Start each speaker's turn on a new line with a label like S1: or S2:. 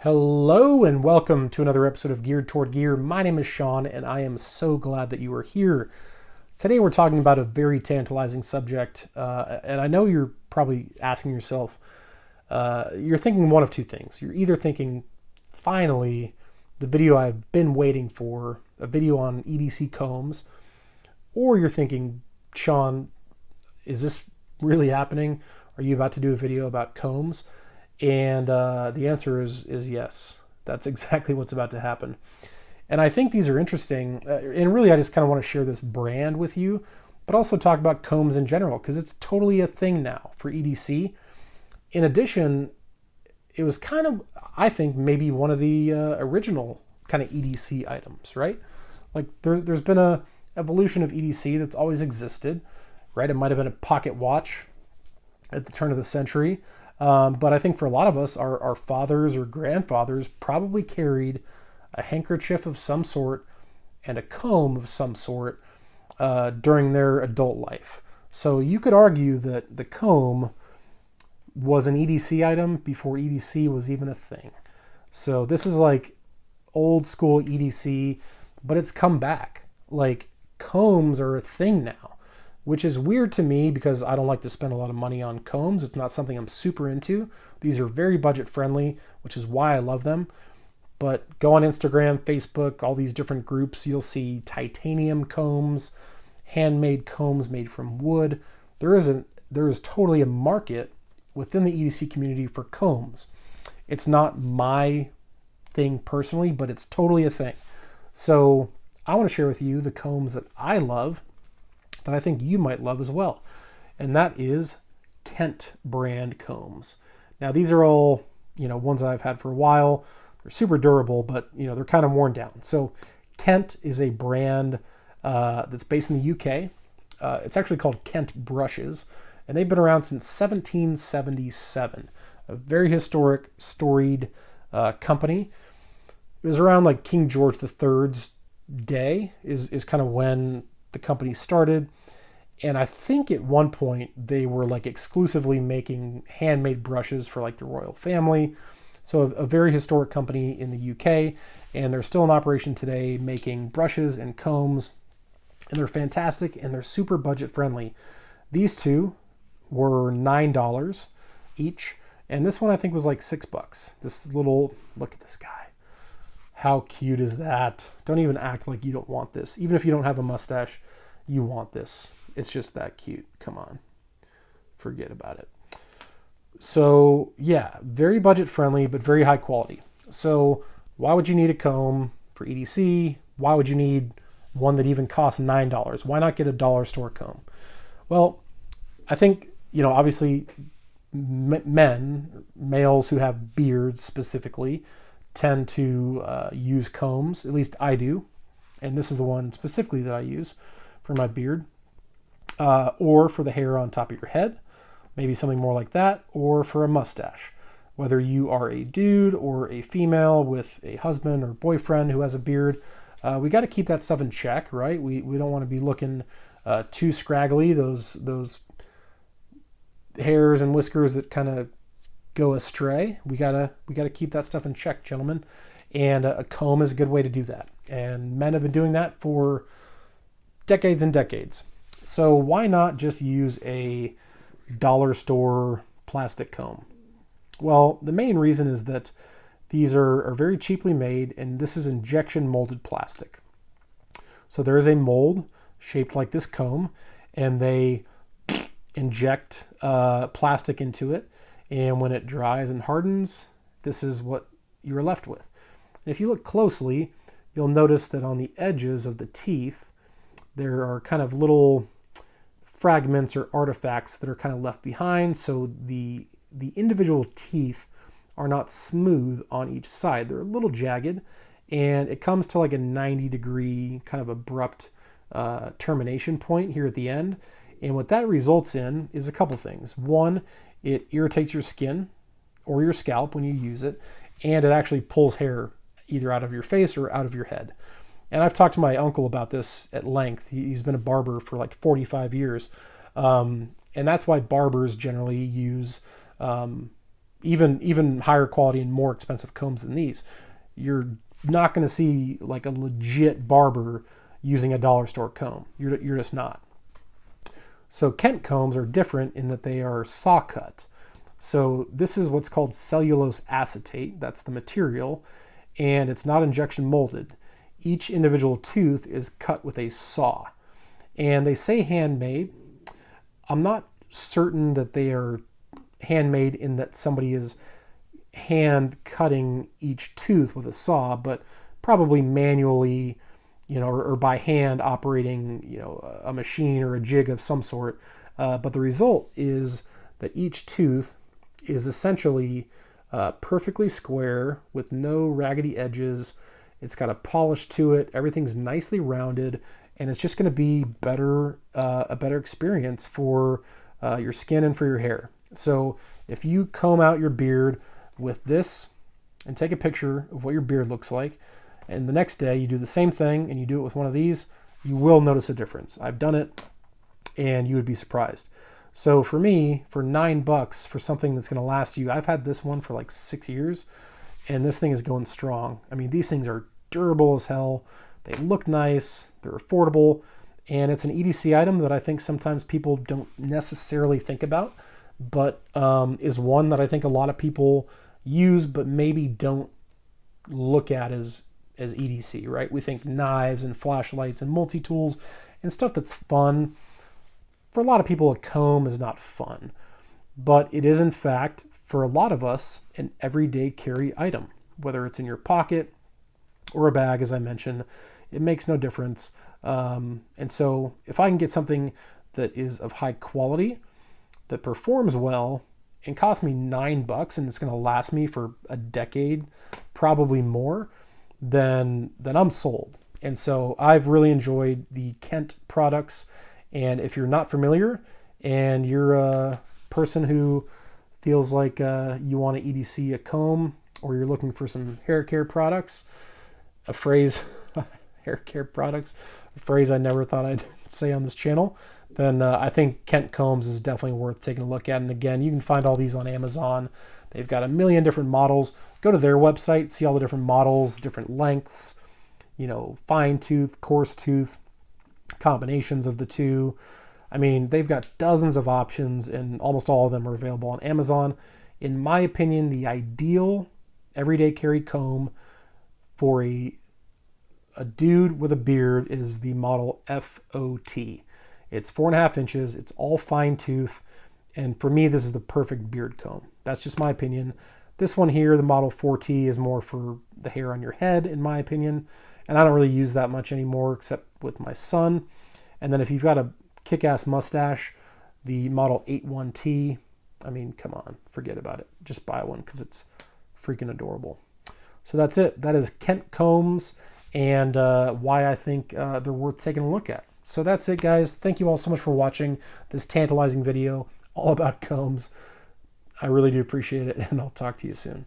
S1: Hello and welcome to another episode of Geared Toward Gear. My name is Sean and I am so glad that you are here. Today we're talking about a very tantalizing subject, and I know you're probably asking yourself, you're thinking one of two things. You're either thinking, finally, the video I've been waiting for, a video on EDC Combs, or you're thinking, Sean, is this really happening? Are you about to do a video about combs? And the answer is yes. That's exactly what's about to happen. And I think these are interesting. And really, I just kind of want to share this brand with you, but also talk about combs in general, because it's totally a thing now for EDC. In addition, it was kind of, I think, maybe one of the original kind of EDC items, right? Like there's been a evolution of EDC that's always existed, right? It might have been a pocket watch at the turn of the century. But I think for a lot of us, our fathers or grandfathers probably carried a handkerchief of some sort and a comb of some sort during their adult life. So you could argue that the comb was an EDC item before EDC was even a thing. So this is like old school EDC, but it's come back. Like combs are a thing now, which is weird to me because I don't like to spend a lot of money on combs. It's not something I'm super into. These are very budget friendly, which is why I love them. But go on Instagram, Facebook, all these different groups, you'll see titanium combs, handmade combs made from wood. There is totally a market within the EDC community for combs. It's not my thing personally, but it's totally a thing. So I want to share with you the combs that I love that I think you might love as well. And that is Kent brand combs. Now these are all, ones that I've had for a while. They're super durable, but they're kind of worn down. So Kent is a brand that's based in the UK. It's actually called Kent Brushes, and they've been around since 1777. A very historic, storied company. It was around like King George III's day is kind of when the company started. And I think at one point they were like exclusively making handmade brushes for like the royal family. So a very historic company in the UK, and they're still in operation today making brushes and combs, and they're fantastic and they're super budget friendly. These two were $9 each, and this one I think was like $6. This little, look at this guy. How cute is that? Don't even act like you don't want this. Even if you don't have a mustache, you want this. It's just that cute. Come on. Forget about it. So yeah, very budget friendly, but very high quality. So why would you need a comb for EDC? Why would you need one that even costs $9? Why not get a dollar store comb? Well, I think, obviously males who have beards specifically, tend to use combs. At least I do. And this is the one specifically that I use for my beard. Or for the hair on top of your head. Maybe something more like that. Or for a mustache. Whether you are a dude or a female with a husband or boyfriend who has a beard, we got to keep that stuff in check, right? We don't want to be looking too scraggly. Those hairs and whiskers that kind of go astray. We gotta keep that stuff in check, gentlemen. And a comb is a good way to do that. And men have been doing that for decades and decades. So why not just use a dollar store plastic comb? Well, the main reason is that these are very cheaply made, and this is injection molded plastic. So there is a mold shaped like this comb, and they inject plastic into it. And when it dries and hardens, this is what you're left with. And if you look closely, you'll notice that on the edges of the teeth, there are kind of little fragments or artifacts that are kind of left behind. So the individual teeth are not smooth on each side. They're a little jagged, and it comes to like a 90-degree kind of abrupt termination point here at the end. And what that results in is a couple things. One, it irritates your skin or your scalp when you use it, and it actually pulls hair either out of your face or out of your head. And I've talked to my uncle about this at length. He's been a barber for like 45 years. And that's why barbers generally use even higher quality and more expensive combs than these. You're not going to see like a legit barber using a dollar store comb. You're just not. So Kent combs are different in that they are saw cut. So this is what's called cellulose acetate. That's the material, and it's not injection molded. Each individual tooth is cut with a saw, and they say handmade. I'm not certain that they are handmade in that somebody is hand cutting each tooth with a saw, but probably manually, or by hand operating, a machine or a jig of some sort. But the result is that each tooth is essentially perfectly square with no raggedy edges. It's got a polish to it. Everything's nicely rounded, and it's just going to be a better experience for your skin and for your hair. So if you comb out your beard with this and take a picture of what your beard looks like, and the next day you do the same thing and you do it with one of these, you will notice a difference. I've done it, and you would be surprised. So for me, for $9 for something that's going to last you, I've had this one for like 6 years, and this thing is going strong. I mean, these things are durable as hell. They look nice. They're affordable, and it's an EDC item that I think sometimes people don't necessarily think about, but is one that I think a lot of people use, but maybe don't look at as EDC, right? We think knives and flashlights and multi-tools and stuff that's fun. For a lot of people, a comb is not fun, but it is, in fact, for a lot of us, an everyday carry item. Whether it's in your pocket or a bag, as I mentioned, it makes no difference. And so if I can get something that is of high quality, that performs well, and costs me $9, and it's going to last me for a decade, probably more, then I'm sold. And so I've really enjoyed the Kent products. And if you're not familiar and you're a person who feels like you want to EDC a comb, or you're looking for some hair care products, hair care products, a phrase I never thought I'd say on this channel, then I think Kent Combs is definitely worth taking a look at. And again, you can find all these on Amazon. They've got a million different models. Go to their website, see all the different models, different lengths, fine tooth, coarse tooth, combinations of the two. I mean, they've got dozens of options, and almost all of them are available on Amazon. In my opinion, the ideal everyday carry comb for a dude with a beard is the model FOT. It's 4.5 inches. It's all fine tooth. And for me, this is the perfect beard comb. That's just my opinion. This one here, the model 4T, is more for the hair on your head, in my opinion. And I don't really use that much anymore, except with my son. And then if you've got a kick-ass mustache, the model 81T, I mean, come on, forget about it. Just buy one because it's freaking adorable. So that's it. That is Kent Combs, and why I think they're worth taking a look at. So that's it, guys. Thank you all so much for watching this tantalizing video all about combs. I really do appreciate it, and I'll talk to you soon.